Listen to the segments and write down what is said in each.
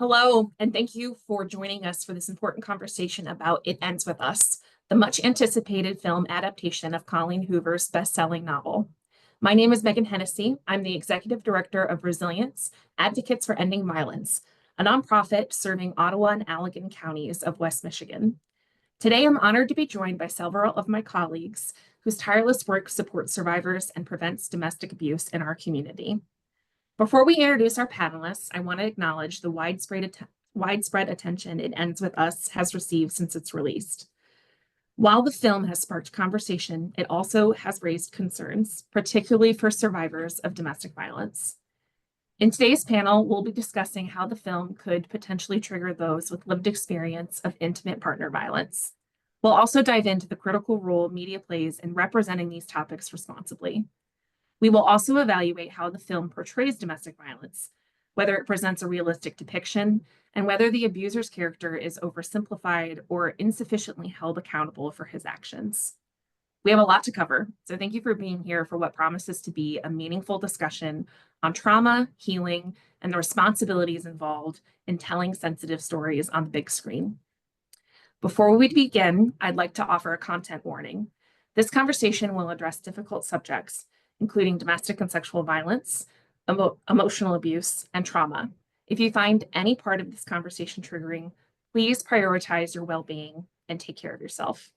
Hello, and thank you for joining us for this important conversation about It Ends With Us, the much anticipated film adaptation of Colleen Hoover's best-selling novel. My name is Megan Hennessy. I'm the Executive Director of Resilience, Advocates for Ending Violence, a nonprofit serving Ottawa and Allegan counties of West Michigan. Today, I'm honored to be joined by several of my colleagues whose tireless work supports survivors and prevents domestic abuse in our community. Before we introduce our panelists, I want to acknowledge the widespread attention It Ends With Us has received since its release. While the film has sparked conversation, it also has raised concerns, particularly for survivors of domestic violence. In today's panel, we'll be discussing how the film could potentially trigger those with lived experience of intimate partner violence. We'll also dive into the critical role media plays in representing these topics responsibly. We will also evaluate how the film portrays domestic violence, whether it presents a realistic depiction, and whether the abuser's character is oversimplified or insufficiently held accountable for his actions. We have a lot to cover, so thank you for being here for what promises to be a meaningful discussion on trauma, healing, and the responsibilities involved in telling sensitive stories on the big screen. Before we begin, I'd like to offer a content warning. This conversation will address difficult subjects, including domestic and sexual violence, emotional abuse, and trauma. If you find any part of this conversation triggering, please prioritize your well-being and take care of yourself.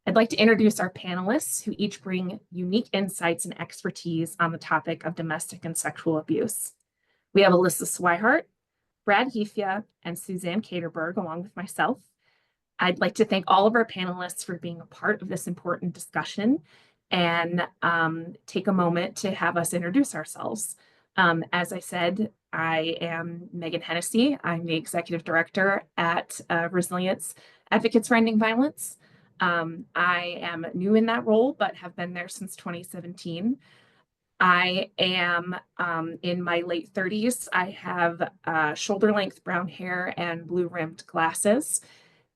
I'd like to introduce our panelists who each bring unique insights and expertise on the topic of domestic and sexual abuse. We have Alyssa Swihart, Brad Hefia, and Suzanne Caterberg, along with myself. I'd like to thank all of our panelists for being a part of this important discussion and take a moment to have us introduce ourselves. As I said, I am Megan Hennessy. I'm the Executive Director at Resilience Advocates for Ending Violence. I am new in that role, but have been there since 2017. I am in my late 30s. I have shoulder-length brown hair and blue-rimmed glasses.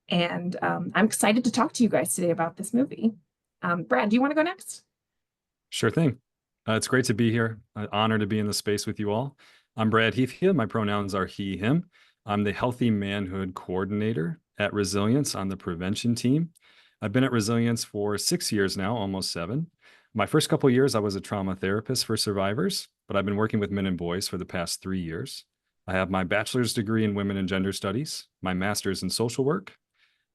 And I'm excited to talk to you guys today about this movie. Brad, do you want to go next? Sure thing. It's great to be here. An honor to be in the space with you all. I'm Brad Hefia. My pronouns are he, him. I'm the Healthy Manhood Coordinator at Resilience on the prevention team. I've been at Resilience for 6 years now, almost 7. My first couple of years, I was a trauma therapist for survivors, but I've been working with men and boys for the past 3 years. I have my bachelor's degree in women and gender studies, my master's in social work,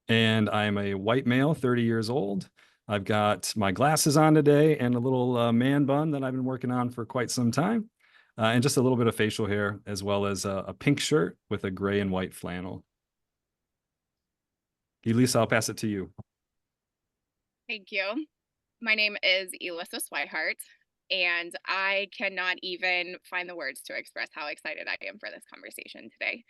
and I am a white male, 30 years old. I've got my glasses on today and a little man bun that I've been working on for quite some time, and just a little bit of facial hair, as well as a pink shirt with a gray and white flannel. Elisa, I'll pass it to you. Thank you. My name is Elissa Swihart, and I cannot even find the words to express how excited I am for this conversation today.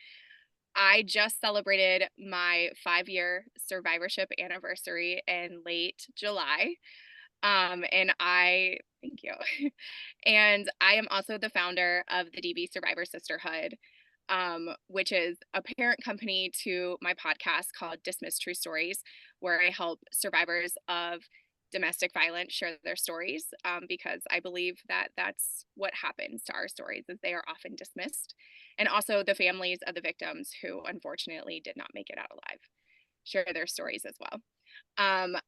I just celebrated my 5-year survivorship anniversary in late July. Thank you. And I am also the founder of the DV Survivor Sisterhood, which is a parent company to my podcast called Dismiss True Stories, where I help survivors of domestic violence share their stories, because I believe that that's what happens to our stories, is they are often dismissed. And also the families of the victims who unfortunately did not make it out alive share their stories as well.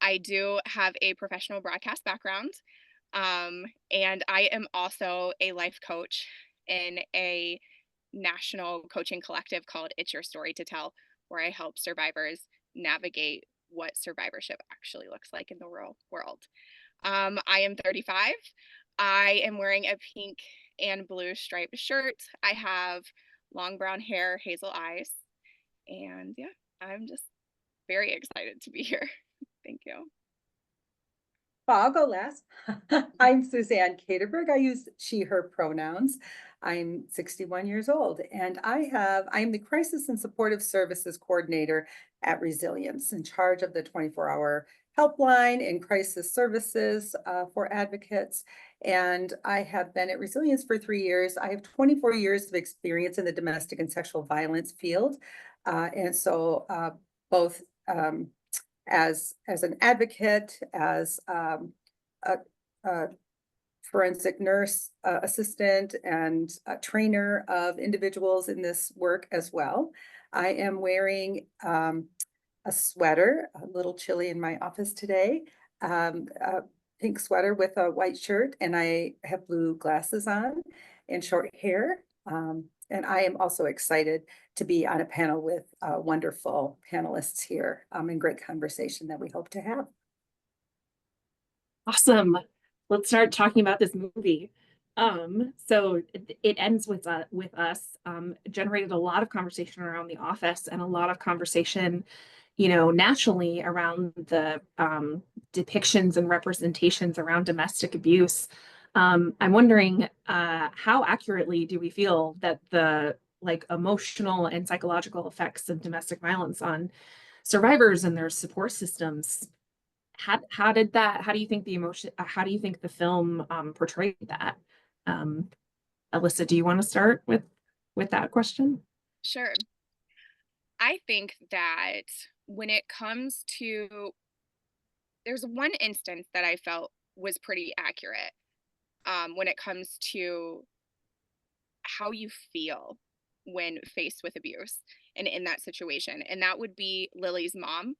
I do have a professional broadcast background, and I am also a life coach in a national coaching collective called It's Your Story to Tell, where I help survivors navigate what survivorship actually looks like in the real world. I am 35. I am wearing a pink and blue striped shirt. I have long brown hair, hazel eyes, and yeah, I'm just very excited to be here. Thank you. Well, I'll go last. I'm Suzanne Caterberg. I use she, her pronouns. I'm 61 years old, and I am the Crisis and Supportive Services Coordinator at Resilience, in charge of the 24-hour helpline and crisis services for advocates. And I have been at Resilience for 3 years. I have 24 years of experience in the domestic and sexual violence field. And so both as an advocate, as a forensic nurse assistant and a trainer of individuals in this work as well. I am wearing a sweater, a little chilly in my office today, a pink sweater with a white shirt, and I have blue glasses on and short hair. And I am also excited to be on a panel with wonderful panelists here in great conversation that we hope to have. Awesome. Let's start talking about this movie. So it ends with us, generated a lot of conversation around The Office and a lot of conversation, nationally around the depictions and representations around domestic abuse. I'm wondering how accurately do we feel that the emotional and psychological effects of domestic violence on survivors and their support systems, how do you think how do you think the film portrayed that? Alyssa, do you want to start with that question? Sure. I think that when it comes to, there's one instance that I felt was pretty accurate when it comes to how you feel when faced with abuse and in that situation. And that would be Lily's mom,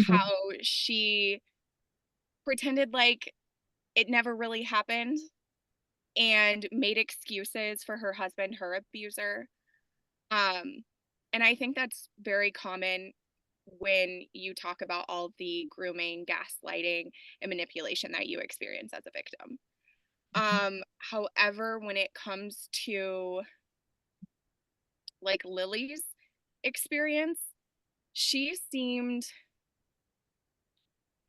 how she pretended like it never really happened and made excuses for her husband, her abuser. And I think that's very common when you talk about all the grooming, gaslighting, and manipulation that you experience as a victim. However, when it comes to like Lily's experience, she seemed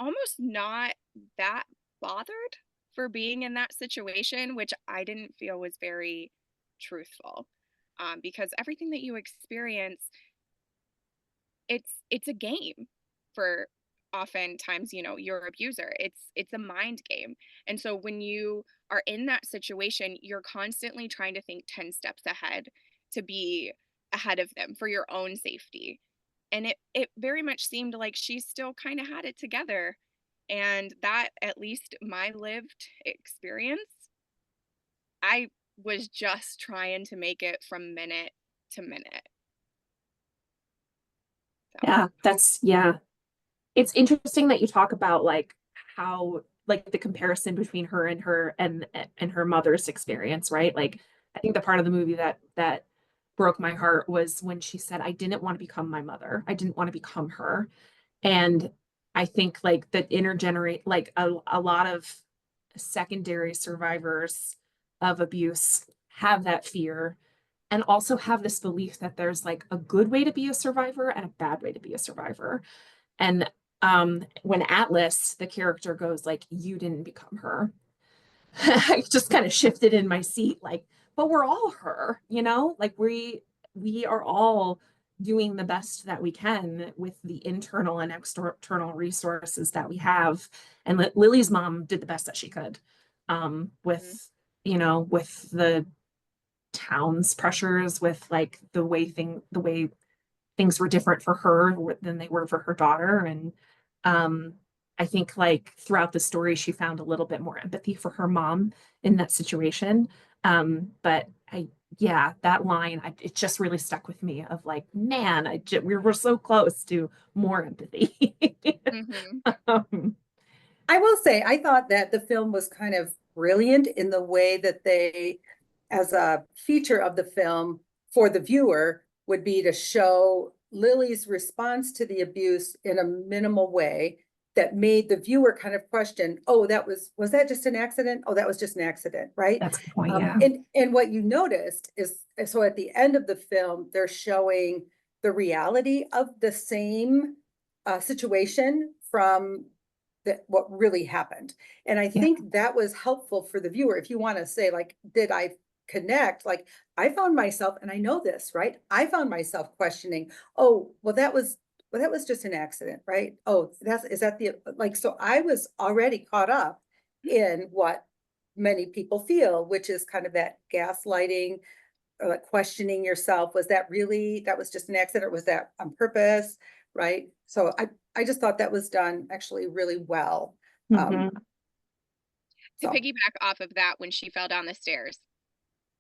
almost not that bothered for being in that situation, which I didn't feel was very truthful. Because everything that you experience, it's a game for oftentimes, your abuser. It's a mind game. And so when you are in that situation, you're constantly trying to think 10 steps ahead to be ahead of them for your own safety. And it very much seemed like she still kind of had it together. And that, at least my lived experience, I was just trying to make it from minute to minute. So. Yeah, it's interesting that you talk about how the comparison between her and her mother's experience, right? I think the part of the movie that broke my heart was when she said, I didn't want to become my mother, I didn't want to become her. And I think that intergenerate a lot of secondary survivors of abuse have that fear and also have this belief that there's a good way to be a survivor and a bad way to be a survivor. And when Atlas, the character, goes you didn't become her, I just kind of shifted in my seat, but we're all her, we are all doing the best that we can with the internal and external resources that we have. And Lily's mom did the best that she could with with the town's pressures, with the way things were different for her than they were for her daughter. And I think throughout the story, she found a little bit more empathy for her mom in that situation. But that line, it just really stuck with me of man, we were so close to more empathy. I will say, I thought that the film was kind of brilliant in the way that they, as a feature of the film for the viewer, would be to show Lily's response to the abuse in a minimal way that made the viewer kind of question, oh, was that just an accident? Oh, that was just an accident, right? That's the point, yeah. And what you noticed is, so at the end of the film, they're showing the reality of the same situation from what really happened. And I think that was helpful for the viewer. If you want to say, did I connect? I found myself, and I know this, right? I found myself questioning, oh, well, that was just an accident, right? Oh, so I was already caught up in what many people feel, which is kind of that gaslighting, or questioning yourself. That was just an accident, or was that on purpose? Right. So I just thought that was done actually really well. To So, piggyback off of that, when she fell down the stairs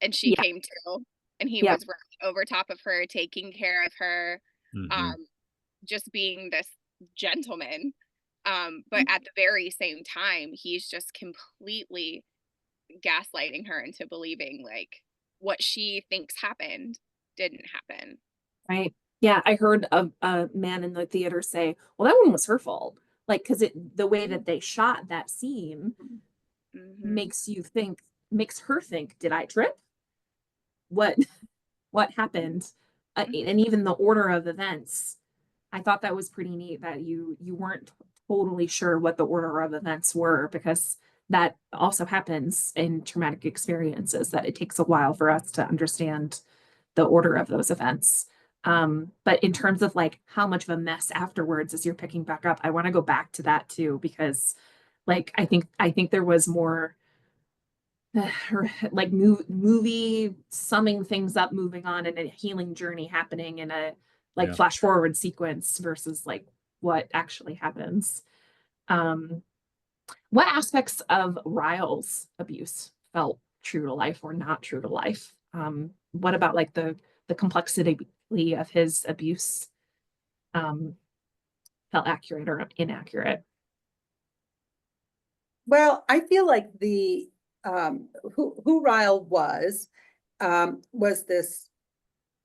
and she Yeah. came to, and he Yeah. was running over top of her, taking care of her, Mhm. just being this gentleman. But at the very same time, he's just completely gaslighting her into believing like what she thinks happened didn't happen. Right. Yeah, I heard a man in the theater say, "Well, that one was her fault." Like, because the way that they shot that scene Mm-hmm. makes her think, "Did I trip? What what happened?" And even the order of events, I thought that was pretty neat that you weren't totally sure what the order of events were, because that also happens in traumatic experiences, that it takes a while for us to understand the order of those events. But in terms of like how much of a mess afterwards as you're picking back up, I want to go back to that too, because like I think there was more like movie summing things up, moving on, and a healing journey happening in a like Yeah. flash forward sequence versus like what actually happens. Um, what aspects of Ryle's abuse felt true to life or not true to life? What about like the complexity of his abuse um, felt accurate or inaccurate? well, I feel like who Ryle was this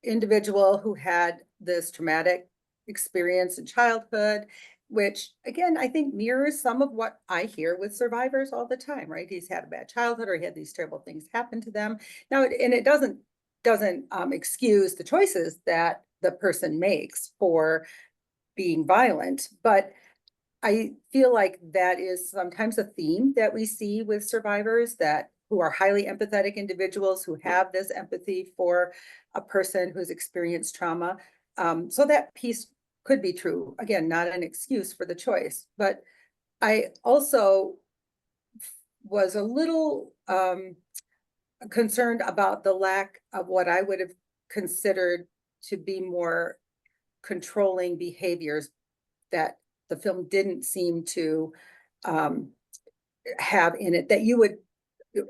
individual who had this traumatic experience in childhood, which again, I think mirrors some of what I hear with survivors all the time, right? He's had a bad childhood or he had these terrible things happen to them. Now, and it doesn't excuse the choices that the person makes for being violent, but I feel like that is sometimes a theme that we see with survivors that who are highly empathetic individuals who have this empathy for a person who's experienced trauma. So that piece could be true. Again, not an excuse for the choice, but I also was a little concerned about the lack of what I would have considered to be more controlling behaviors that the film didn't seem to um, have in it that you would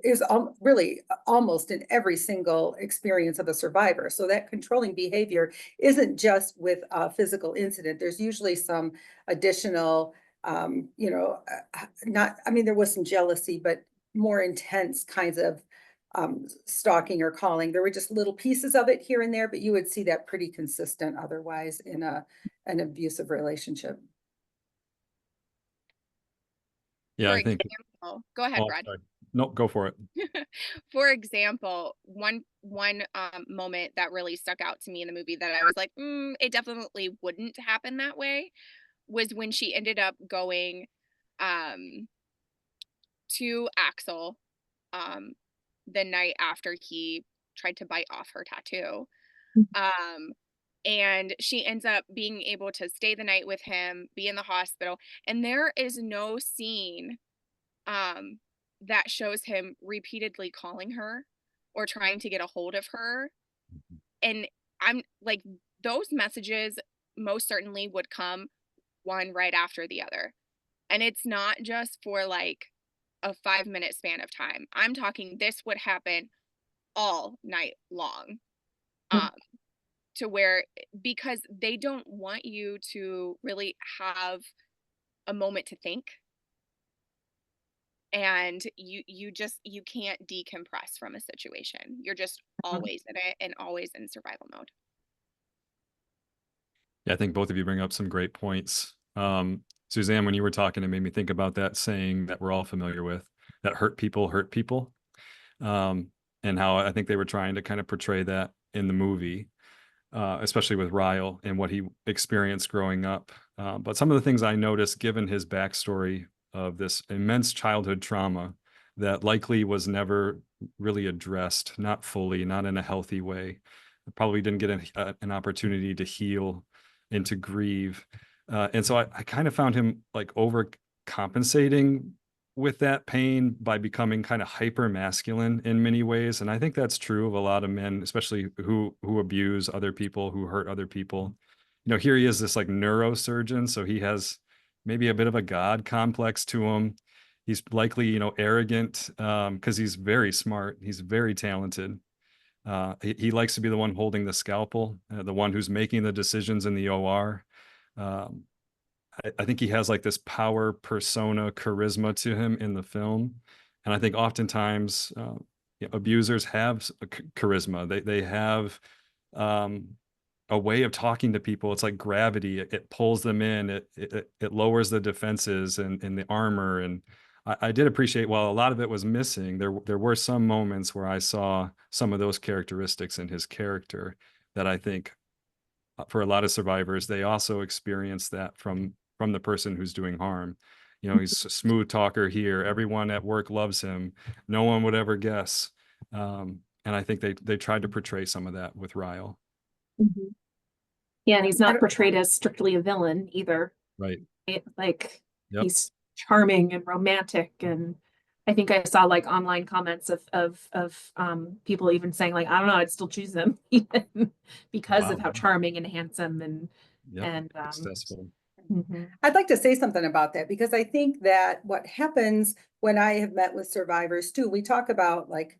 is really almost in every single experience of a survivor. So that controlling behavior isn't just with a physical incident. There's usually some additional, not, I mean, there was some jealousy, but more intense kinds of stalking or calling. There were just little pieces of it here and there, but you would see that pretty consistent otherwise in an abusive relationship. Yeah, For I think. example, go ahead, Oh, Brad. sorry. No, go for it. For example, one moment that really stuck out to me in the movie that I was like, it definitely wouldn't happen that way, was when she ended up going um, to Axel um, the night after he tried to bite off her tattoo. Um, and she ends up being able to stay the night with him, be in the hospital, and there is no scene um, that shows him repeatedly calling her or trying to get a hold of her. And I'm like, those messages most certainly would come one right after the other. And it's not just for like a 5 minute span of time. I'm talking this would happen all night long. Um, to where, because they don't want you to really have a moment to think, and you can't decompress from a situation. You're just always in it and always in survival mode. Yeah, I think both of you bring up some great points. Suzanne, when you were talking, it made me think about that saying that we're all familiar with, that hurt people hurt people. And how I think they were trying to kind of portray that in the movie, especially with Ryle and what he experienced growing up. But some of the things I noticed, given his backstory of this immense childhood trauma that likely was never really addressed, not fully, not in a healthy way, probably didn't get an opportunity to heal and to grieve. And so I kind of found him like overcompensating with that pain by becoming kind of hyper masculine in many ways. And I think that's true of a lot of men, especially who abuse other people, who hurt other people. You know, here he is, this like neurosurgeon. So he has maybe a bit of a God complex to him. He's likely, you know, arrogant because he's very smart. He's very talented. He likes to be the one holding the scalpel, the one who's making the decisions in the OR. Um, I think he has like this power persona charisma to him in the film. And I think oftentimes abusers have charisma. They have um, a way of talking to people. It's like gravity. It pulls them in. It lowers the defenses and the armor. And I did appreciate, while a lot of it was missing, there were some moments where I saw some of those characteristics in his character that I think for a lot of survivors, they also experience that from the person who's doing harm. You know, he's a smooth talker here. Everyone at work loves him. No one would ever guess. And I think they tried to portray some of that with Ryle. Mhm. Yeah, and he's not portrayed as strictly a villain either. Right. Like Yep. he's charming and romantic, and I think I saw like online comments of people even saying like, I don't know, I'd still choose him even because of Wow. how charming and handsome Yep. and Successful. mhm. I'd like to say something about that because I think that what happens when I have met with survivors too, we talk about like,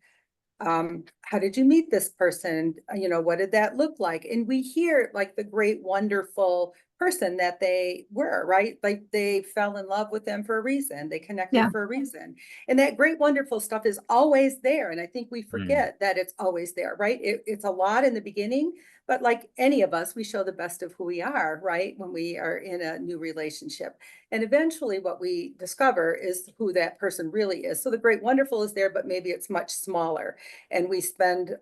how did you meet this person? You know, what did that look like? And we hear like the great, wonderful person that they were, right? Like they fell in love with them for a reason. They connected Yeah. for a reason. And that great, wonderful stuff is always there. And I think we forget that it's always there, right? It's a lot in the beginning, but like any of us, we show the best of who we are, right? When we are in a new relationship. And eventually what we discover is who that person really is. So the great, wonderful is there, but maybe it's much smaller. And we spend,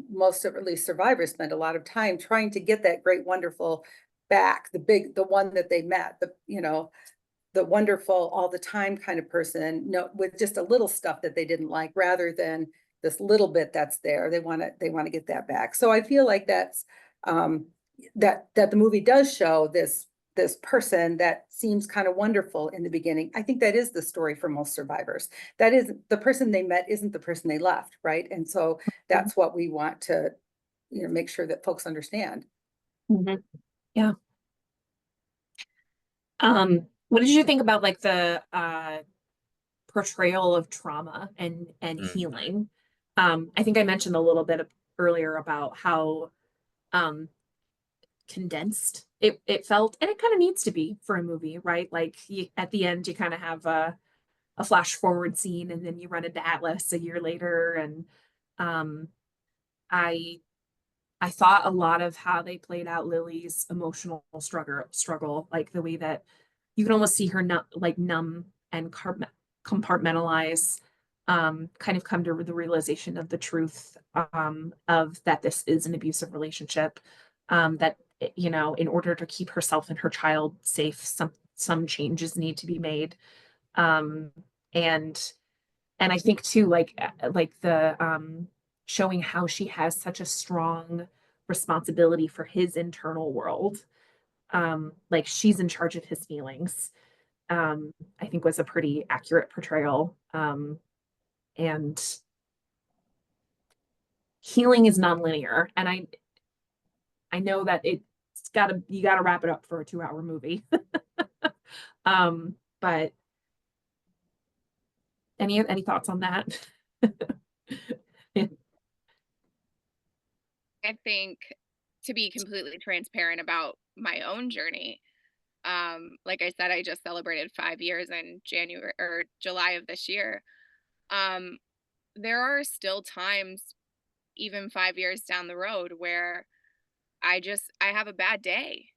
most of, at least survivors spend a lot of time trying to get that great, wonderful back, the one that they met, the wonderful all the time kind of person, no, with just a little stuff that they didn't like, rather than this little bit that's there. They want to get that back. So I feel like that's, that the movie does show this person that seems kind of wonderful in the beginning. I think that is the story for most survivors. That is, the person they met isn't the person they left, right? And so that's what we want to, make sure that folks understand. Mhm. Yeah. What did you think about like the portrayal of trauma and healing? I think I mentioned a little bit earlier about how condensed it felt, and it kind of needs to be for a movie, right? Like at the end you kind of have a flash forward scene, and then you run into Atlas a year later, and um I I thought a lot of how they played out Lily's emotional struggle, like the way that you can almost see her numb and compartmentalize, kind of come to the realization of the truth, of that this is an abusive relationship, that in order to keep herself and her child safe, some changes need to be made, um, and I think too, like the showing how she has such a strong responsibility for his internal world, like she's in charge of his feelings, I think was a pretty accurate portrayal, and healing is nonlinear, and I know that you gotta wrap it up for a 2-hour movie. But any thoughts on that? I think, to be completely transparent about my own journey, like I said, I just celebrated 5 years in January or July of this year. Um, there are still times, even 5 years down the road, where I have a bad day.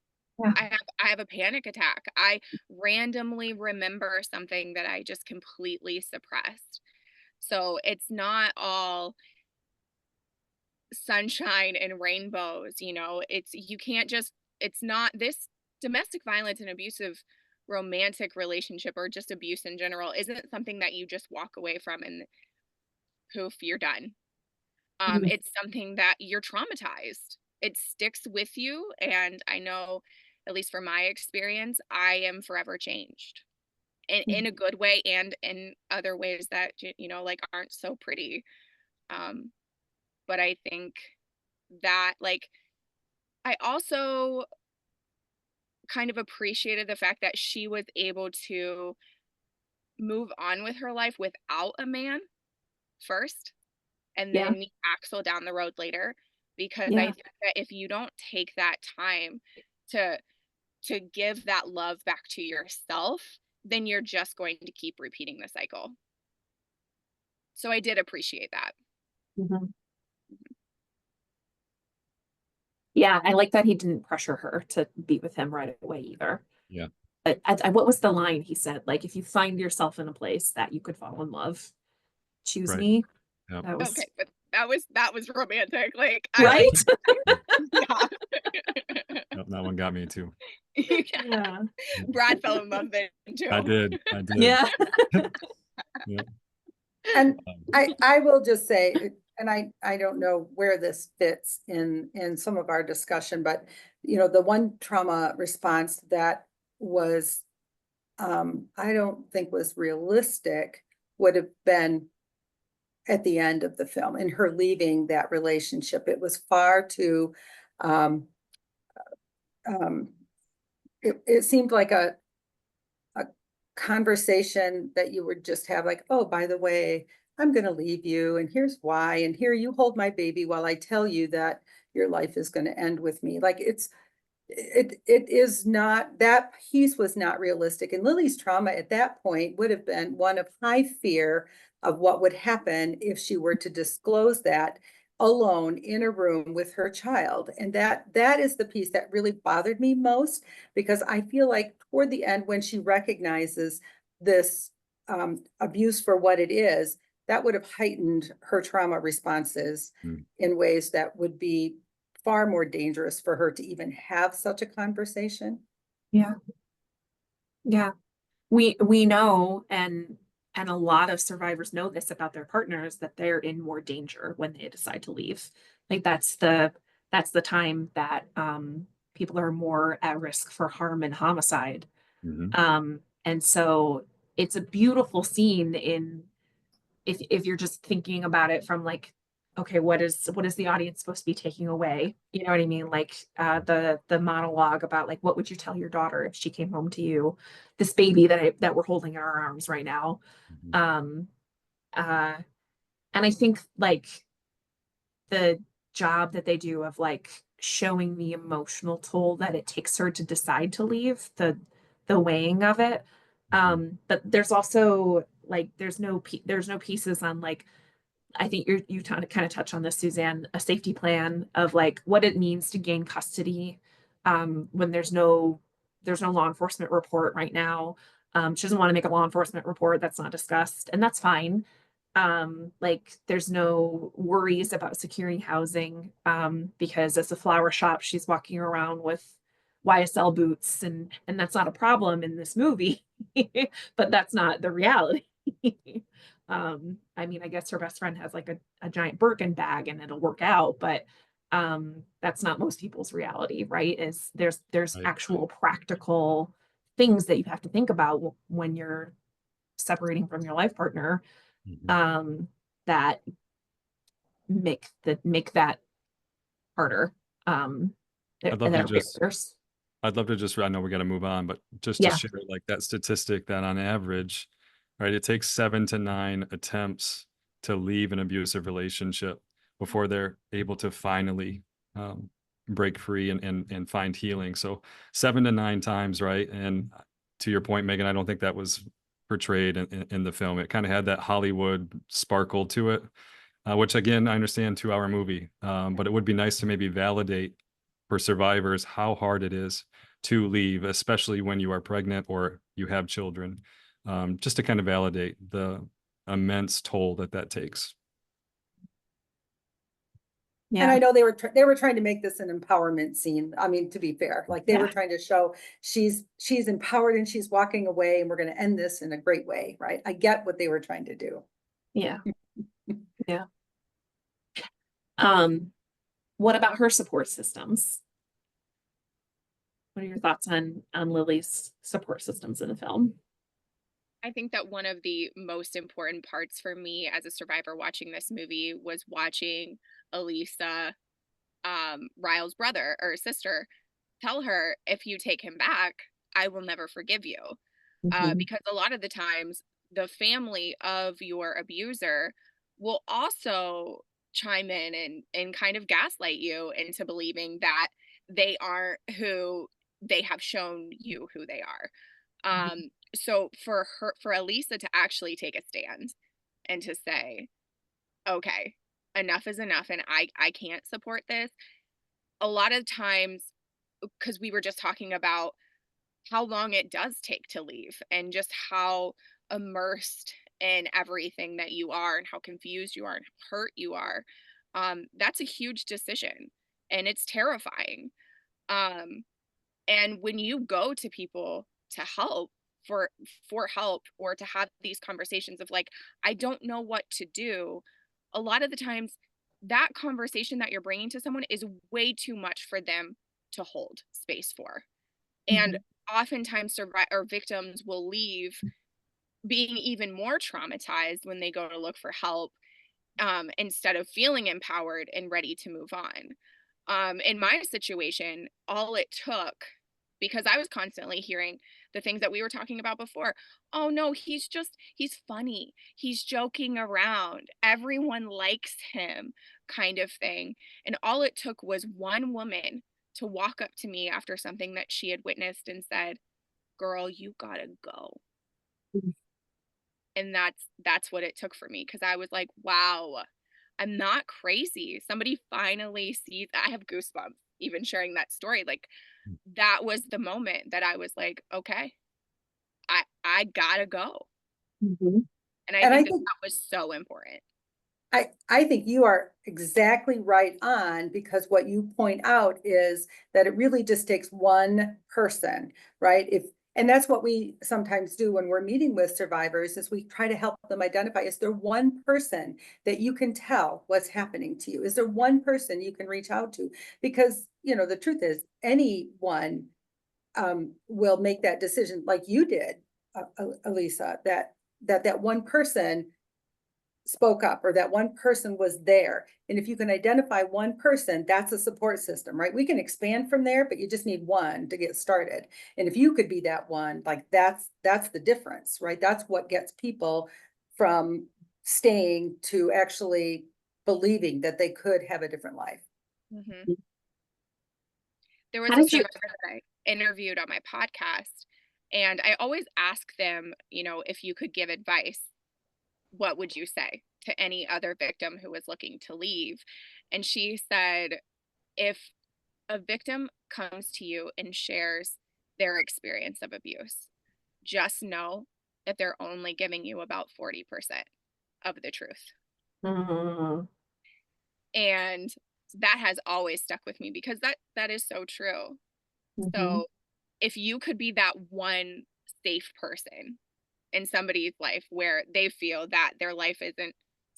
Yeah. I have a panic attack. I randomly remember something that I just completely suppressed. So it's not all sunshine and rainbows, you can't just, it's not this domestic violence and abusive romantic relationship, or just abuse in general, isn't something that you just walk away from and poof, you're done. Mhm. It's something that you're traumatized. It sticks with you. And I know, at least from my experience, I am forever changed in a good way and in other ways that, like aren't so pretty. But I think that, like, I also kind of appreciated the fact that she was able to move on with her life without a man first and Yeah. then meet Axel down the road later. Because Yeah. I think that if you don't take that time to give that love back to yourself, then you're just going to keep repeating the cycle. So I did appreciate that. Mhm. Yeah, I like that he didn't pressure her to be with him right away either. Yeah. What was the line he said? Like, if you find yourself in a place that you could fall in love, choose Right. me. Yep. That was Okay, but that was romantic. Like I right. like yeah. Yep, that one got me too. Yeah. Brad fell in love then too. I did. Yeah. Yep. And Um, I will just say, and I don't know where this fits in some of our discussion, but the one trauma response that was, I don't think was realistic would have been at the end of the film and her leaving that relationship. It was far too, um, it seemed like a conversation that you would just have like, oh, by the way, I'm going to leave you and here's why. And here you hold my baby while I tell you that your life is going to end with me. Like it is not, that piece was not realistic. And Lily's trauma at that point would have been one of high fear of what would happen if she were to disclose that alone in a room with her child. And that is the piece that really bothered me most, because I feel like toward the end, when she recognizes this abuse for what it is, that would have heightened her trauma responses Mm. in ways that would be far more dangerous for her to even have such a conversation. Yeah. Yeah. We know, and a lot of survivors know this about their partners, that they're in more danger when they decide to leave. Like that's the time that people are more at risk for harm and homicide. Mhm. And so it's a beautiful scene in, if you're just thinking about it from like, okay, what is the audience supposed to be taking away? You know what I mean? Like the monologue about like, what would you tell your daughter if she came home to you, this baby that we're holding in our arms right now. Mhm. Um and I think like the job that they do of like showing the emotional toll that it takes her to decide to leave, the weighing of it. But there's also like there's no pieces on like, I think you kind of touch on this, Suzanne, a safety plan of like what it means to gain custody when there's no law enforcement report right now. She doesn't want to make a law enforcement report. That's not discussed, and that's fine. Like there's no worries about securing housing because as a flower shop, she's walking around with YSL boots, and that's not a problem in this movie, but that's not the reality. I mean, I guess her best friend has like a giant Birkin bag and it'll work out, but that's not most people's reality, right? Is there's Right. actual practical things that you have to think about when you're separating from your life partner, Mhm. that make that harder. Um, I'd and love there to are just barriers. I'd love to just, I know we got to move on, but just to Yeah. share like that statistic that on average, right, it takes 7 to 9 attempts to leave an abusive relationship before they're able to finally um, break free and find healing. So 7 to 9 times, right? And to your point, Megan, I don't think that was portrayed in the film. It kind of had that Hollywood sparkle to it, which again, I understand 2-hour movie, but it would be nice to maybe validate for survivors how hard it is to leave, especially when you are pregnant or you have children, just to kind of validate the immense toll that takes. And Yeah. I know they were trying to make this an empowerment scene. I mean, to be fair, like they were Yeah. trying to show she's empowered and she's walking away and we're going to end this in a great way, right? I get what they were trying to do. Yeah. Yeah. What about her support systems? What are your thoughts on Lily's support systems in the film? I think that one of the most important parts for me as a survivor watching this movie was watching Elisa, Ryle's brother or sister, tell her, if you take him back, I will never forgive you. Mhm. Because a lot of the times the family of your abuser will also chime in and kind of gaslight you into believing that they aren't who they have shown you who they are. So for Elisa to actually take a stand and to say, okay, enough is enough and I can't support this. A lot of times, because we were just talking about how long it does take to leave and just how immersed in everything that you are and how confused you are and hurt you are. That's a huge decision and it's terrifying. Um, and when you go to people to help for help or to have these conversations of like, I don't know what to do, a lot of the times that conversation that you're bringing to someone is way too much for them to hold space for. And oftentimes or victims will leave being even more traumatized when they go to look for help, instead of feeling empowered and ready to move on. In my situation, all it took, because I was constantly hearing the things that we were talking about before. Oh no, he's funny. He's joking around. Everyone likes him, kind of thing. And all it took was one woman to walk up to me after something that she had witnessed and said, "Girl, you gotta go." And that's what it took for me, because I was like, wow, I'm not crazy. Somebody finally sees. I have goosebumps even sharing that story. Like, that was the moment that I was like, okay, I gotta go. Mhm. And I And I think that think that was so important. I think you are exactly right on, because what you point out is that it really just takes one person, right? And that's what we sometimes do when we're meeting with survivors, is we try to help them identify, is there one person that you can tell what's happening to you? Is there one person you can reach out to? Because, the truth is anyone will make that decision like you did, Elisa, that one person spoke up, or that one person was there. And if you can identify one person, that's a support system, right? We can expand from there, but you just need one to get started. And if you could be that one, like that's the difference, right? That's what gets people from staying to actually believing that they could have a different life. Mm-hmm. There was How a did you? survivor that I interviewed on my podcast, and I always ask them, if you could give advice, what would you say to any other victim who was looking to leave? And she said, if a victim comes to you and shares their experience of abuse, just know that they're only giving you about 40% of the truth. Mhm. And that has always stuck with me, because that is so true. Mhm. So if you could be that one safe person in somebody's life where they feel that their life isn't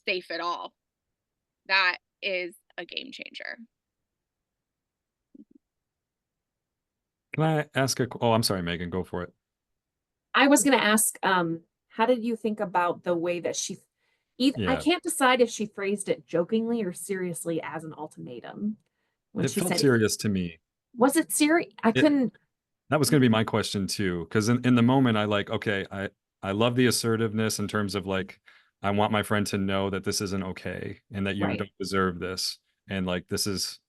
safe at all, that is a game changer. Can I ask oh, I'm sorry, Megan, go for it. I was going to ask, how did you think about the way that I Yeah, can't decide if she phrased it jokingly or seriously as an ultimatum when it she felt said, serious to me. was it serious? I It, couldn't. that was going to be my question too, because in the moment I like, okay, I love the assertiveness in terms of like, I want my friend to know that this isn't okay and that you Right. don't deserve this, and like this is,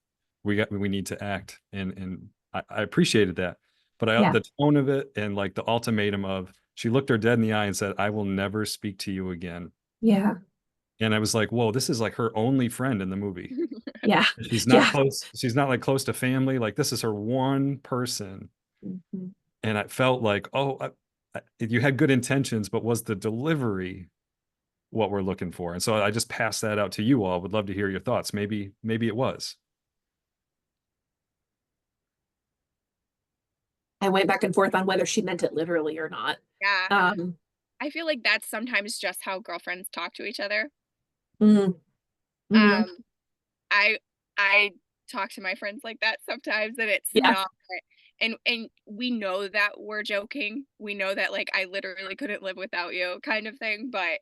we need to act, and I appreciated that, but Yeah. the tone of it and like the ultimatum of, she looked her dead in the eye and said, "I will never speak to you again." Yeah. And I was like, whoa, this is like her only friend in the movie. Yeah. She's not Yeah. close. She's not like close to family. Like this is her one person. Mhm. And I felt like, oh, you had good intentions, but was the delivery what we're looking for? And so I just passed that out to you all. Would love to hear your thoughts. Maybe it was. I went back and forth on whether she meant it literally or not. Yeah. Um, I feel like that's sometimes just how girlfriends talk to each other. mhm. Mhm. Um, I I talk to my friends like that sometimes, and it's Yeah. not, and we know that we're joking. We know that like I literally couldn't live without you kind of thing, but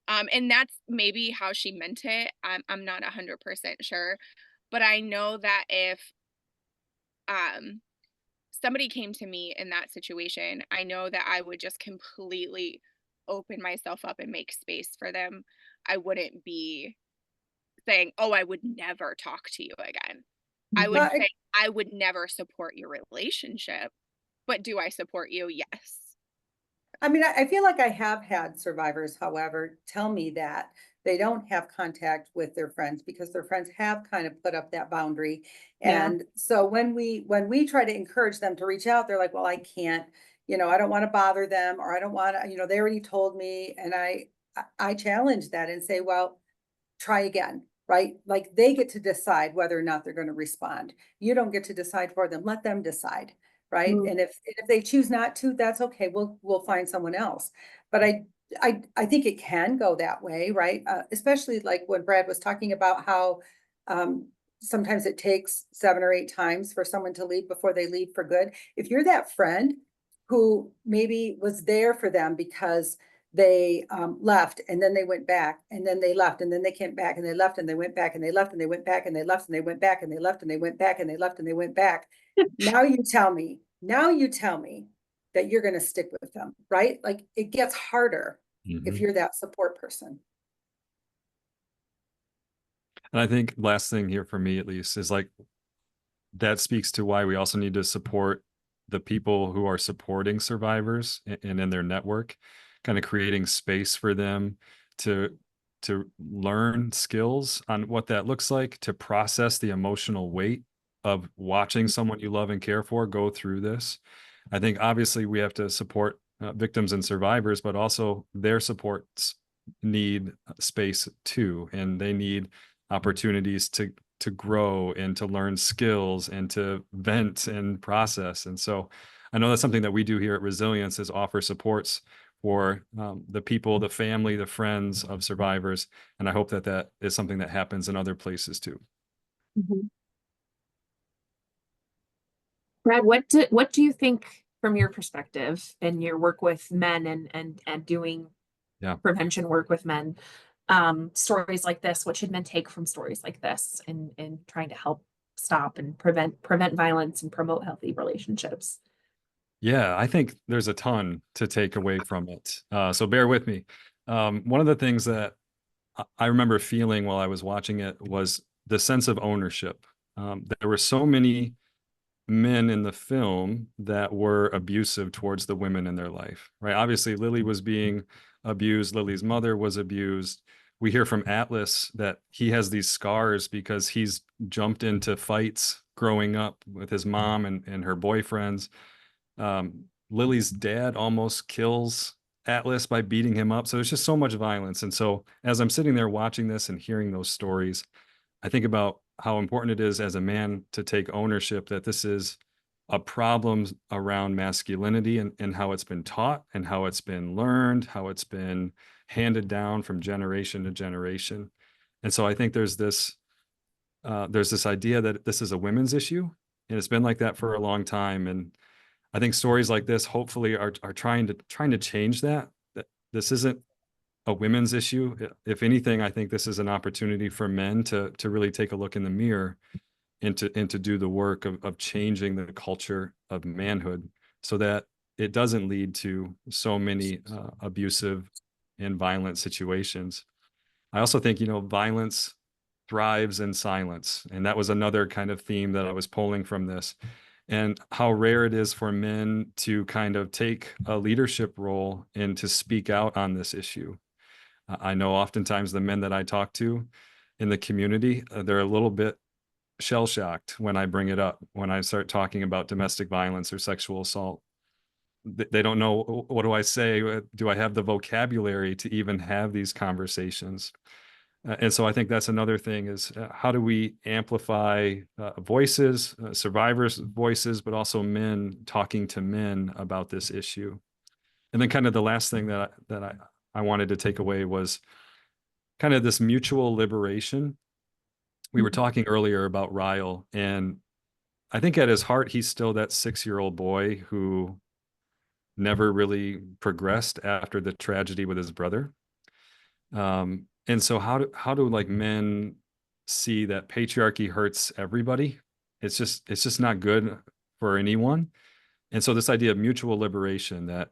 and that's maybe how she meant it. I'm not 100% sure, but I know that if um somebody came to me in that situation, I know that I would just completely open myself up and make space for them, I wouldn't be saying, oh, I would never talk to you again. I would say I would never support your relationship, but do I support you? Yes. I mean, I feel like I have had survivors, however, tell me that they don't have contact with their friends because their friends have kind of put up that boundary. Yeah. And so when we try to encourage them to reach out, they're like, well, I can't, I don't want to bother them, or I don't want to, they already told me. And I challenge that and say, well, try again, right? Like they get to decide whether or not they're going to respond. You don't get to decide for them. Let them decide, right? Mm. And if they choose not to, that's okay. We'll find someone else. But I think it can go that way, right? Especially like when Brad was talking about how sometimes it takes 7 or 8 times for someone to leave before they leave for good. If you're that friend who maybe was there for them because they left and then they went back and then they left and then they came back and they left and they went back and they left and they went back and they left and they went back and they left and they went back and they left and they went back. Now you tell me that you're going to stick with them, right? Like it gets harder if you're that support person. And I think last thing here for me, at least, is like that speaks to why we also need to support the people who are supporting survivors and in their network, kind of creating space for them to learn skills on what that looks like, to process the emotional weight of watching someone you love and care for go through this. I think obviously we have to support victims and survivors, but also their supports need space too, and they need opportunities to grow and to learn skills and to vent and process. And so I know that's something that we do here at Resilience, is offer supports for the people, the family, the friends of survivors. And I hope that that is something that happens in other places too. Brad, what do you think from your perspective and your work with men and doing prevention work with men, stories like this, what should men take from stories like this in trying to help stop and prevent violence and promote healthy relationships? Yeah, I think there's a ton to take away from it. So bear with me. One of the things that I remember feeling while I was watching it was the sense of ownership. There were so many men in the film that were abusive towards the women in their life, right? Obviously, Lily was being abused. Lily's mother was abused. We hear from Atlas that he has these scars because he's jumped into fights growing up with his mom and her boyfriends. Lily's dad almost kills Atlas by beating him up. So there's just so much violence. And so as I'm sitting there watching this and hearing those stories, I think about how important it is as a man to take ownership that this is a problem around masculinity and how it's been taught and how it's been learned, how it's been handed down from generation to generation. And so I think there's this idea that this is a women's issue, and it's been like that for a long time. And I think stories like this hopefully are trying to change that this isn't a women's issue. If anything, I think this is an opportunity for men to really take a look in the mirror and to do the work of changing the culture of manhood so that it doesn't lead to so many abusive and violent situations. I also think, violence thrives in silence. And that was another kind of theme that I was pulling from this, and how rare it is for men to kind of take a leadership role and to speak out on this issue. I know oftentimes the men that I talk to in the community, they're a little bit shell-shocked when I bring it up, when I start talking about domestic violence or sexual assault. They don't know, what do I say? Do I have the vocabulary to even have these conversations? And so I think that's another thing, is how do we amplify voices, survivors' voices, but also men talking to men about this issue. And then kind of the last thing that I wanted to take away was kind of this mutual liberation. We were talking earlier about Ryle, and I think at his heart, he's still that 6-year-old boy who never really progressed after the tragedy with his brother. And so how do like men see that patriarchy hurts everybody? It's just not good for anyone. And so this idea of mutual liberation, that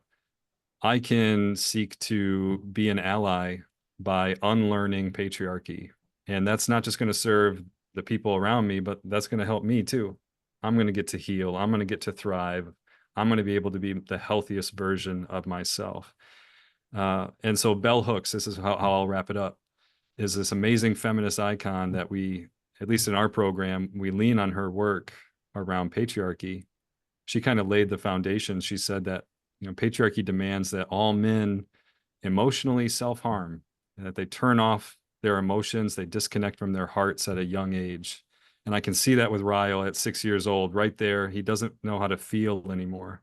I can seek to be an ally by unlearning patriarchy. And that's not just going to serve the people around me, but that's going to help me too. I'm going to get to heal. I'm going to get to thrive. I'm going to be able to be the healthiest version of myself. And so Bell Hooks, this is how I'll wrap it up, is this amazing feminist icon that we, at least in our program, we lean on her work around patriarchy. She kind of laid the foundation. She said that, patriarchy demands that all men emotionally self-harm, and that they turn off their emotions, they disconnect from their hearts at a young age. And I can see that with Ryle at 6 years old, right there. He doesn't know how to feel anymore.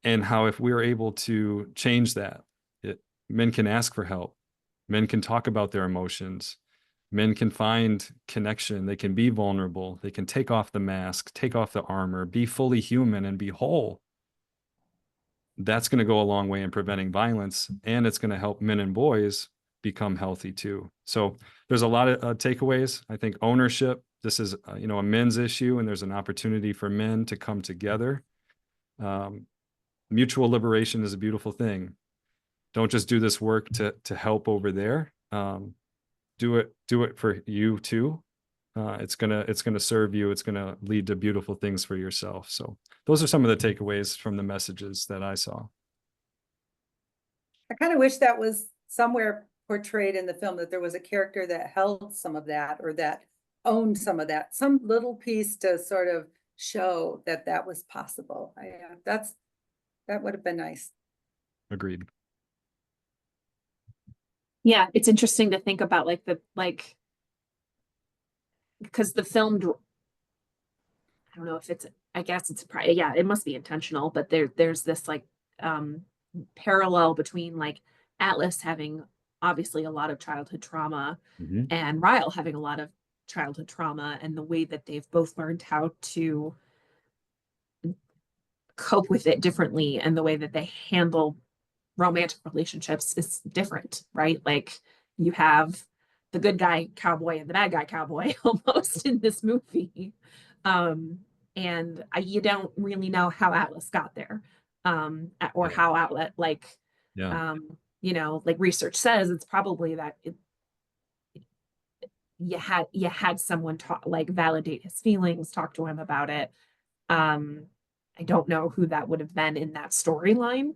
And how if we're able to change that, men can ask for help. Men can talk about their emotions. Men can find connection. They can be vulnerable. They can take off the mask, take off the armor, be fully human and be whole. That's going to go a long way in preventing violence, and it's going to help men and boys become healthy too. So there's a lot of takeaways. I think ownership, this is, a men's issue, and there's an opportunity for men to come together. Mutual liberation is a beautiful thing. Don't just do this work to help over there. Do it for you too. It's gonna serve you. It's gonna lead to beautiful things for yourself. So those are some of the takeaways from the messages that I saw. I kind of wish that was somewhere portrayed in the film, that there was a character that held some of that, or that owned some of that, some little piece to sort of show that that was possible. That would have been nice. Agreed. Yeah, it's interesting to think about because the film, I don't know if it's, I guess it's probably, yeah, it must be intentional, but there's this parallel between Atlas having obviously a lot of childhood trauma and Ryle having a lot of childhood trauma, and the way that they've both learned how to cope with it differently, and the way that they handle romantic relationships is different, right? Like, you have the good guy cowboy and the bad guy cowboy almost in this movie. And you don't really know how Atlas got there, or how Outlet, research says it's probably that you had someone talk, validate his feelings, talk to him about it. I don't know who that would have been in that storyline.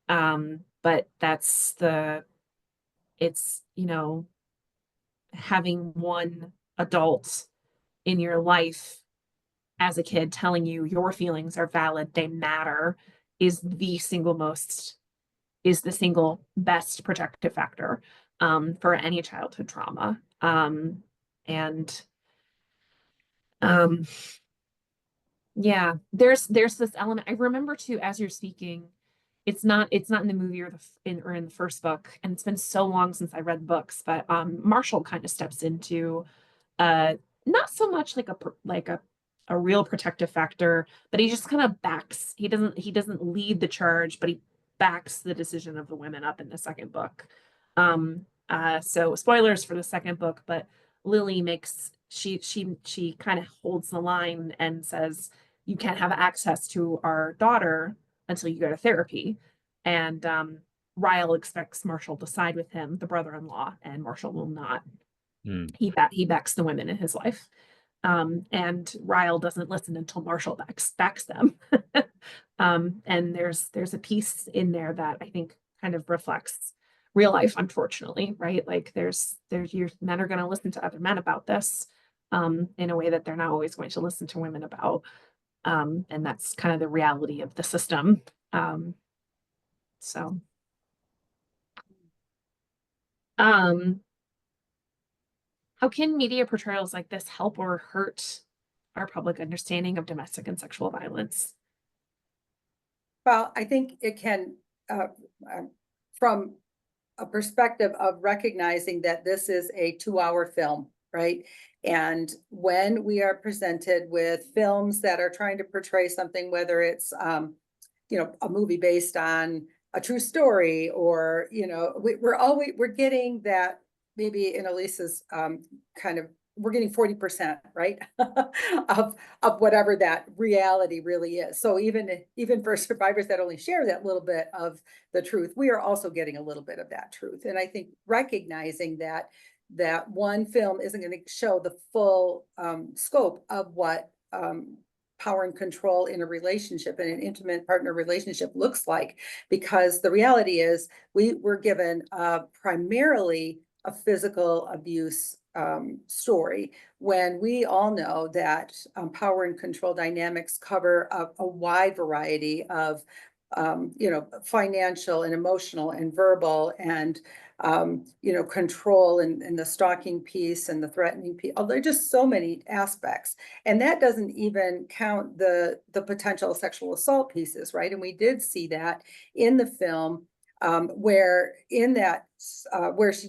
But it's having one adult in your life as a kid telling you your feelings are valid, they matter, is the single best protective factor for any childhood trauma. Yeah, there's this element. I remember too, as you're speaking, it's not in the movie or in the first book, and it's been so long since I read books, but Marshall kind of steps into not so much a real protective factor, but he just kind of backs. He doesn't lead the charge, but he backs the decision of the women up in the second book. So spoilers for the second book, but Lily makes she kind of holds the line and says, you can't have access to our daughter until you go to therapy. And Ryle expects Marshall to side with him, the brother-in-law, and Marshall will not. He backs the women in his life. And Ryle doesn't listen until Marshall backs them. And there's a piece in there that I think kind of reflects real life, unfortunately, right? Like there's your men are going to listen to other men about this in a way that they're not always going to listen to women about. And that's kind of the reality of the system. So how can media portrayals like this help or hurt our public understanding of domestic and sexual violence? Well, I think it can, from a perspective of recognizing that this is a 2-hour film, right? And when we are presented with films that are trying to portray something, whether it's, a movie based on a true story, or, we're getting that, maybe in Elisa's kind of we're getting 40%, right? of whatever that reality really is. So even for survivors that only share that little bit of the truth, we are also getting a little bit of that truth. And I think recognizing that one film isn't going to show the full scope of what power and control in a relationship, in an intimate partner relationship, looks like, because the reality is we were given primarily a physical abuse story, when we all know that power and control dynamics cover a wide variety of financial and emotional and verbal and control and the stalking piece and the threatening piece. There are just so many aspects, and that doesn't even count the potential sexual assault pieces, right? And we did see that in the film, where she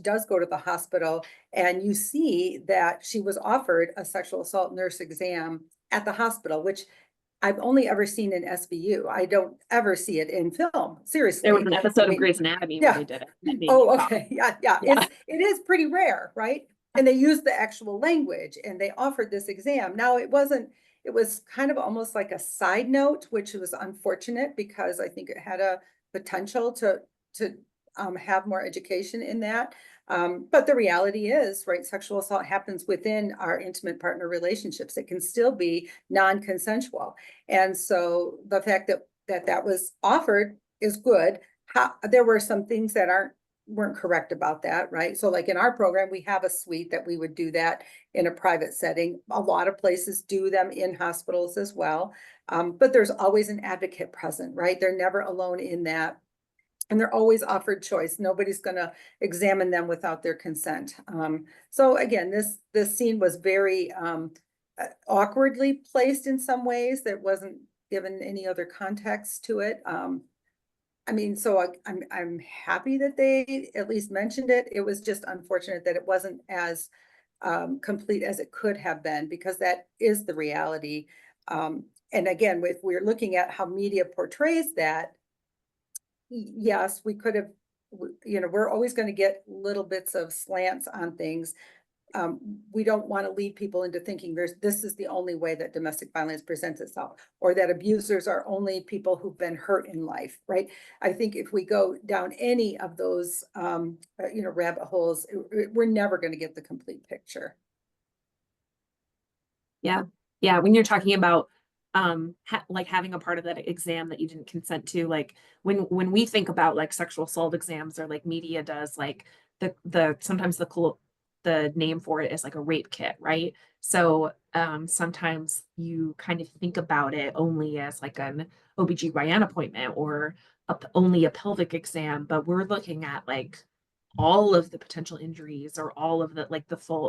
does go to the hospital, and you see that she was offered a sexual assault nurse exam at the hospital, which I've only ever seen in SVU. I don't ever see it in film. Seriously. There was an episode of Grey's Anatomy where they did it. Oh, okay. Yeah. Yeah. It is pretty rare, right? And they used the actual language, and they offered this exam. Now, it was kind of almost like a side note, which was unfortunate, because I think it had a potential to have more education in that. But the reality is, right, sexual assault happens within our intimate partner relationships. It can still be non-consensual. And so the fact that was offered is good. There were some things that weren't correct about that, right? So like in our program, we have a suite that we would do that in a private setting. A lot of places do them in hospitals as well. But there's always an advocate present, right? They're never alone in that. And they're always offered choice. Nobody's going to examine them without their consent. So again, this scene was very awkwardly placed in some ways. That wasn't given any other context to it. I mean, so I'm happy that they at least mentioned it. It was just unfortunate that it wasn't as complete as it could have been, because that is the reality. And again, if we're looking at how media portrays that, yes, we could have, we're always going to get little bits of slants on things. We don't want to lead people into thinking this is the only way that domestic violence presents itself, or that abusers are only people who've been hurt in life, right? I think if we go down any of those, rabbit holes, we're never going to get the complete picture. Yeah. When you're talking about like having a part of that exam that you didn't consent to, like when we think about like sexual assault exams, or like media does, like sometimes the name for it is like a rape kit, right? So sometimes you kind of think about it only as like an OBGYN appointment, or only a pelvic exam, but we're looking at like all of the potential injuries, or all of the, like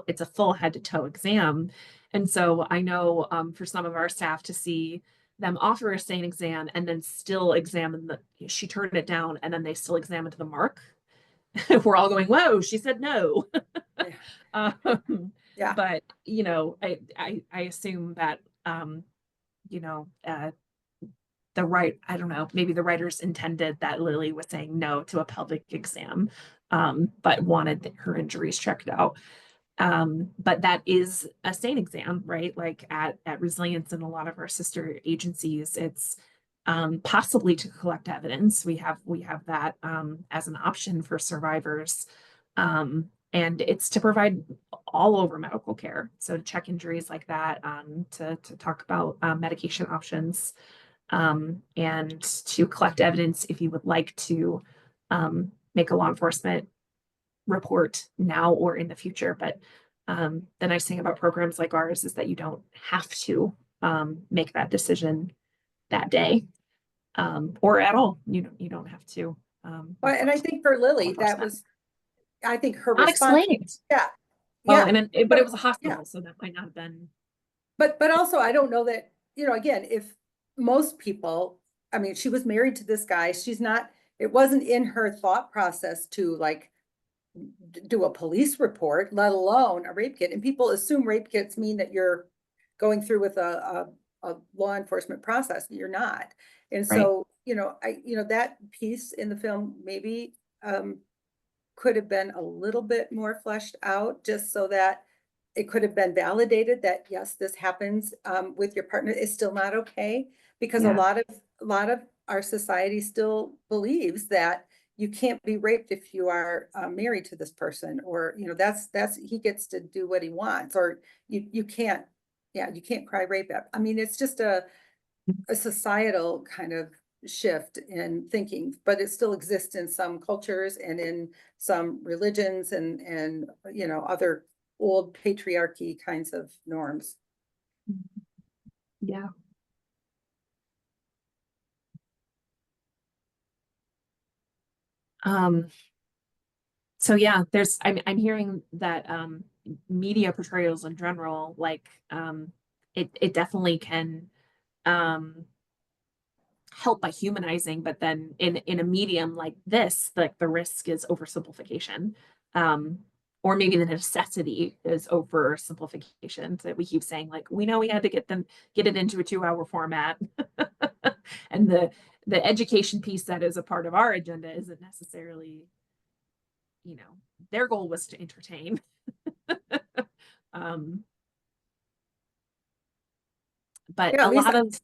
it's a full head to toe exam. And so I know for some of our staff, to see them offer a SANE exam and then still examine she turned it down, and then they still examined the mark. We're all going, whoa, she said no. Yeah. But I assume that I don't know, maybe the writers intended that Lily was saying no to a pelvic exam, but wanted her injuries checked out. But that is a SANE exam, right? Like at Resilience and a lot of our sister agencies, it's possibly to collect evidence. We have that as an option for survivors. And it's to provide all over medical care. So to check injuries like that, to talk about medication options, and to collect evidence if you would like to make a law enforcement report now or in the future. But the nice thing about programs like ours is that you don't have to make that decision that day, or at all. You don't have to. Well, and I think for Lily, that was, I think her response. Unexplained. Yeah. Well, but it was a hospital, so that might not have been. But also, I don't know that, again, if most people, I mean, she was married to this guy. It wasn't in her thought process to like do a police report, let alone a rape kit. And people assume rape kits mean that you're going through with a law enforcement process. You're not. And so, that piece in the film maybe could have been a little bit more fleshed out, just so that it could have been validated that, yes, this happens with your partner, is still not okay. Because Yeah. a lot of our society still believes that you can't be raped if you are married to this person, or, you know, that's, he gets to do what he wants, or you can't, yeah, you can't cry rape. I mean, it's just a societal kind of shift in thinking, but it still exists in some cultures and in some religions and, you know, other old patriarchy kinds of norms. Yeah. So yeah, I'm hearing that media portrayals in general, like it definitely can help by humanizing, but then in a medium like this, like the risk is oversimplification. Or maybe the necessity is oversimplification. So we keep saying, like, we know we had to get it into a 2-hour format. And the education piece that is a part of our agenda isn't necessarily, you know, their goal was to entertain. But Yeah, a Lisa, lot of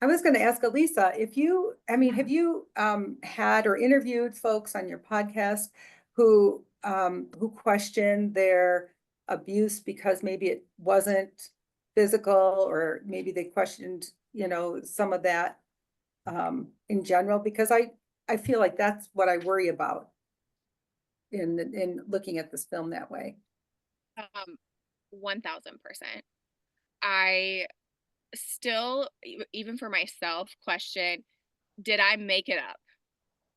I was going to ask Elisa, if you, I mean, have you had or interviewed folks on your podcast who question their abuse because maybe it wasn't physical, or maybe they questioned, you know, some of that in general? Because I feel like that's what I worry about in looking at this film that way. 1000%. I still, even for myself, question, did I make it up?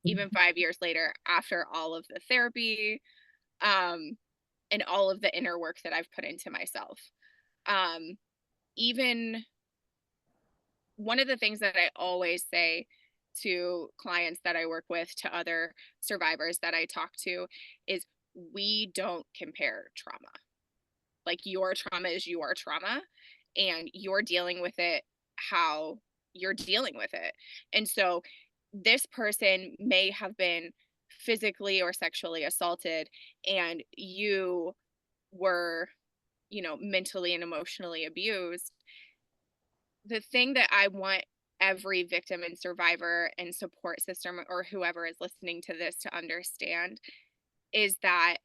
Even 5 years later, after all of the therapy, and all of the inner work that I've put into myself. Even one of the things that I always say to clients that I work with, to other survivors that I talk to, is we don't compare trauma. Like, your trauma is your trauma, and you're dealing with it how you're dealing with it. And so this person may have been physically or sexually assaulted, and you were, you know, mentally and emotionally abused. The thing that I want every victim and survivor and support system, or whoever is listening to this, to understand is that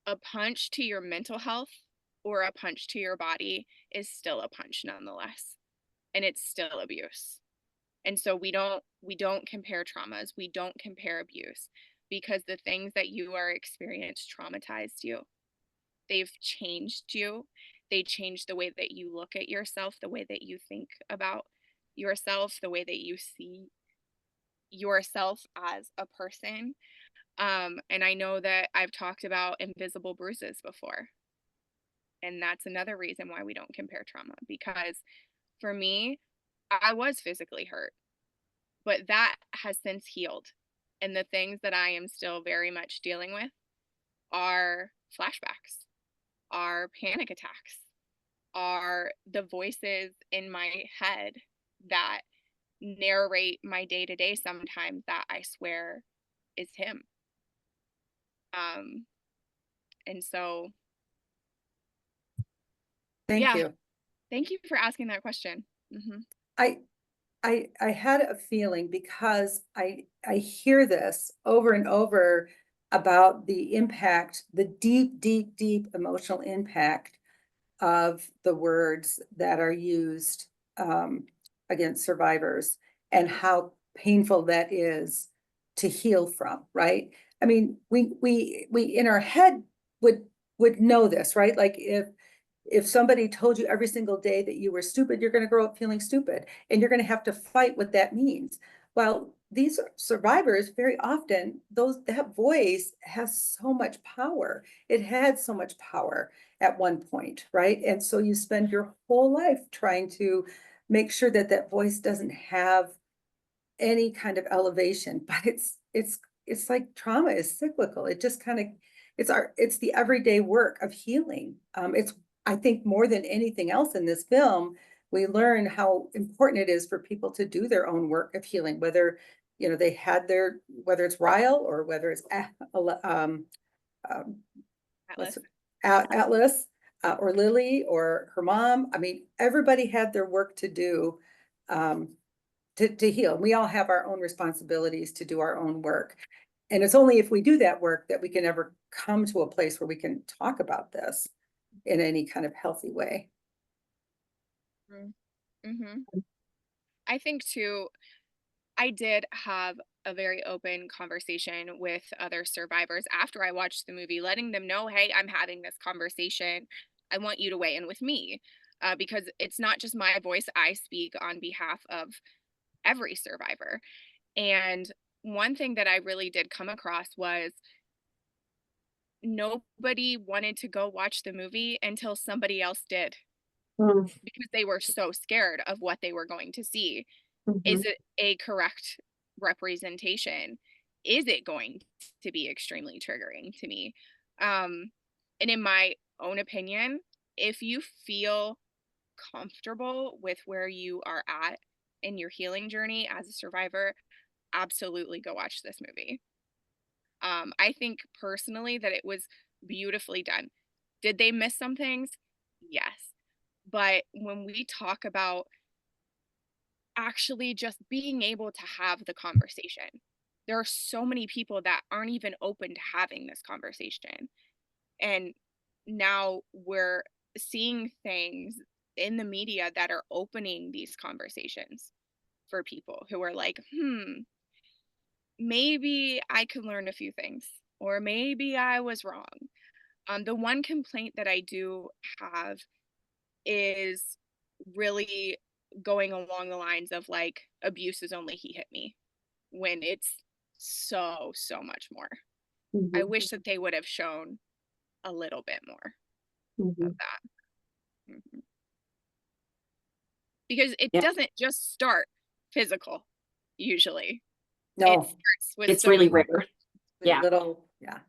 a punch to your mental health or a punch to your body is still a punch nonetheless, and it's still abuse. And so we don't compare traumas, we don't compare abuse, because the things that you are experienced traumatized you. They've changed you. They changed the way that you look at yourself, the way that you think about yourself, the way that you see yourself as a person. And I know that I've talked about invisible bruises before. And that's another reason why we don't compare trauma, because for me, I was physically hurt, but that has since healed. And the things that I am still very much dealing with are flashbacks, are panic attacks, are the voices in my head that narrate my day to day sometimes that I swear is him. And so, Thank you. Thank you for asking that question. Mm-hmm. I had a feeling, because I hear this over and over about the impact, the deep emotional impact of the words that are used against survivors, and how painful that is to heal from, right? I mean, we in our head would know this, right? Like, if somebody told you every single day that you were stupid, you're going to grow up feeling stupid, and you're going to have to fight what that means. Well, these survivors, very often, that voice has so much power. It had so much power at one point, right? And so you spend your whole life trying to make sure that that voice doesn't have any kind of elevation. But it's like trauma is cyclical. It just kind of, it's the everyday work of healing. It's, I think, more than anything else in this film, we learn how important it is for people to do their own work of healing, whether, you know, whether it's Ryle, or whether it's Atlas. Atlas, or Lily or her mom. I mean, everybody had their work to do, to heal. We all have our own responsibilities to do our own work. And it's only if we do that work that we can ever come to a place where we can talk about this in any kind of healthy way. Mm-hmm. I think too, I did have a very open conversation with other survivors after I watched the movie, letting them know, hey, I'm having this conversation. I want you to weigh in with me, because it's not just my voice. I speak on behalf of every survivor. And one thing that I really did come across was nobody wanted to go watch the movie until somebody else did, because they were so scared of what they were going to see. Is it a correct representation? Is it going to be extremely triggering to me? And in my own opinion, if you feel comfortable with where you are at in your healing journey as a survivor, absolutely go watch this movie. I think personally that it was beautifully done. Did they miss some things? Yes. But when we talk about actually just being able to have the conversation, there are so many people that aren't even open to having this conversation. And now we're seeing things in the media that are opening these conversations for people who are like, maybe I could learn a few things, or maybe I was wrong. The one complaint that I do have is really going along the lines of like, abuse is only he hit me, when it's so much more. I wish that they would have shown a little bit more of that. Because it doesn't just start physical, usually. It No, starts with It's so really many rare. Yeah. little, yeah.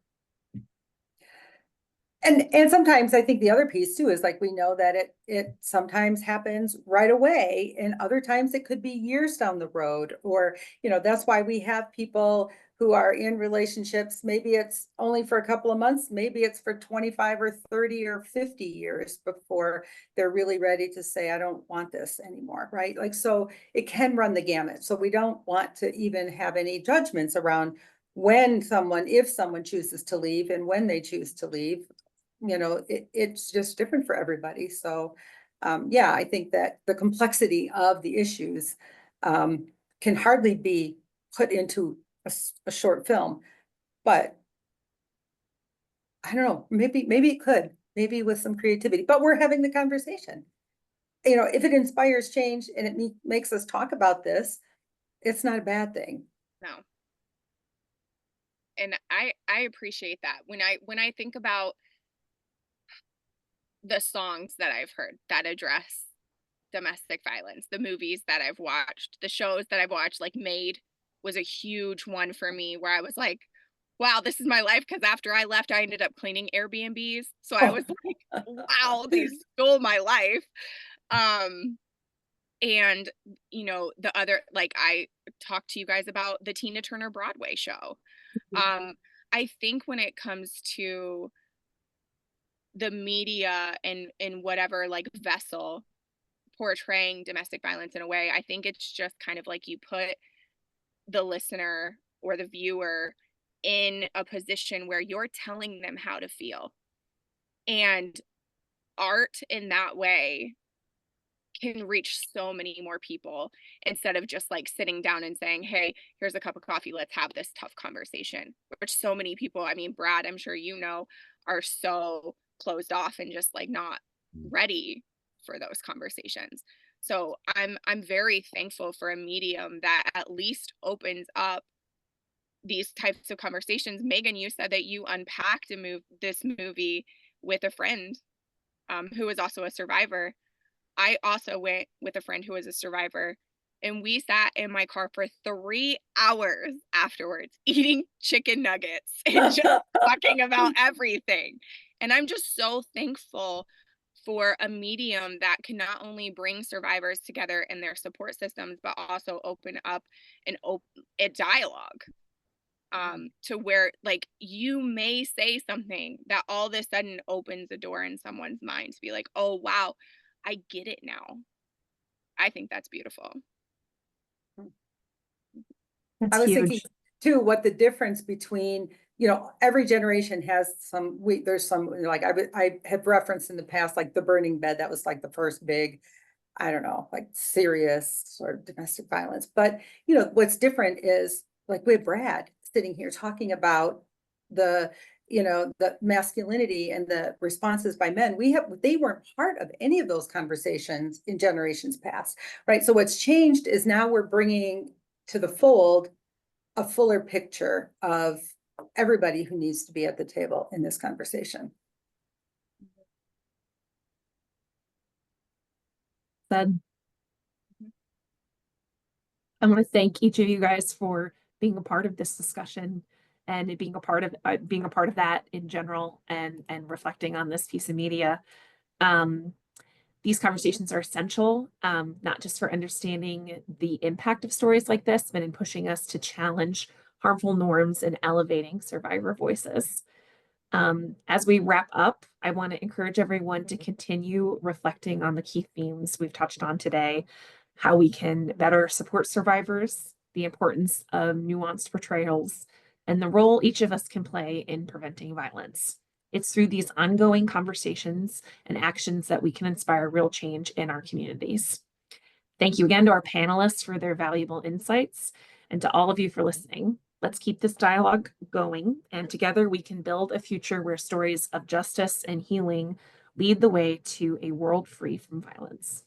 And sometimes I think the other piece too is like, we know that it sometimes happens right away, and other times it could be years down the road. Or, that's why we have people who are in relationships. Maybe it's only for a couple of months, maybe it's for 25 or 30 or 50 years before they're really ready to say, I don't want this anymore, right? Like, so it can run the gamut. So we don't want to even have any judgments around if someone chooses to leave and when they choose to leave. It's just different for everybody. So, yeah, I think that the complexity of the issues can hardly be put into a short film, but I don't know, maybe it could, maybe with some creativity, but we're having the conversation. If it inspires change and it makes us talk about this, it's not a bad thing. No. And I appreciate that. When I think about the songs that I've heard that address domestic violence, the movies that I've watched, the shows that I've watched, like Made was a huge one for me, where I was like, wow, this is my life. Because after I left, I ended up cleaning Airbnbs. So I was like, wow, they stole my life. And the other, like, I talked to you guys about the Tina Turner Broadway show. I think when it comes to the media and in whatever like vessel portraying domestic violence in a way, I think it's just kind of like you put the listener or the viewer in a position where you're telling them how to feel. And art in that way can reach so many more people, instead of just like sitting down and saying, hey, here's a cup of coffee, let's have this tough conversation, which so many people, I mean, Brad, I'm sure are so closed off and just like not ready for those conversations. So I'm very thankful for a medium that at least opens up these types of conversations. Megan, you said that you unpacked this movie with a friend who was also a survivor. I also went with a friend who was a survivor, and we sat in my car for 3 hours afterwards eating chicken nuggets and just talking about everything. And I'm just so thankful for a medium that can not only bring survivors together in their support systems, but also open up a dialogue. to where like you may say something that all of a sudden opens a door in someone's mind to be like, oh wow, I get it now. I think that's beautiful. That's I was huge. thinking too, what the difference between, every generation has there's some, like I have referenced in the past, like the burning bed, that was like the first big, I don't know, like serious sort of domestic violence. But, what's different is like we have Brad sitting here talking about the, the masculinity and the responses by men. They weren't part of any of those conversations in generations past, right? So what's changed is now we're bringing to the fold a fuller picture of everybody who needs to be at the table in this conversation. Said. I want to thank each of you guys for being a part of this discussion and being a part of that in general, and reflecting on this piece of media. These conversations are essential, not just for understanding the impact of stories like this, but in pushing us to challenge harmful norms and elevating survivor voices. As we wrap up, I want to encourage everyone to continue reflecting on the key themes we've touched on today, how we can better support survivors, the importance of nuanced portrayals, and the role each of us can play in preventing violence. It's through these ongoing conversations and actions that we can inspire real change in our communities. Thank you again to our panelists for their valuable insights, and to all of you for listening. Let's keep this dialogue going, and together we can build a future where stories of justice and healing lead the way to a world free from violence.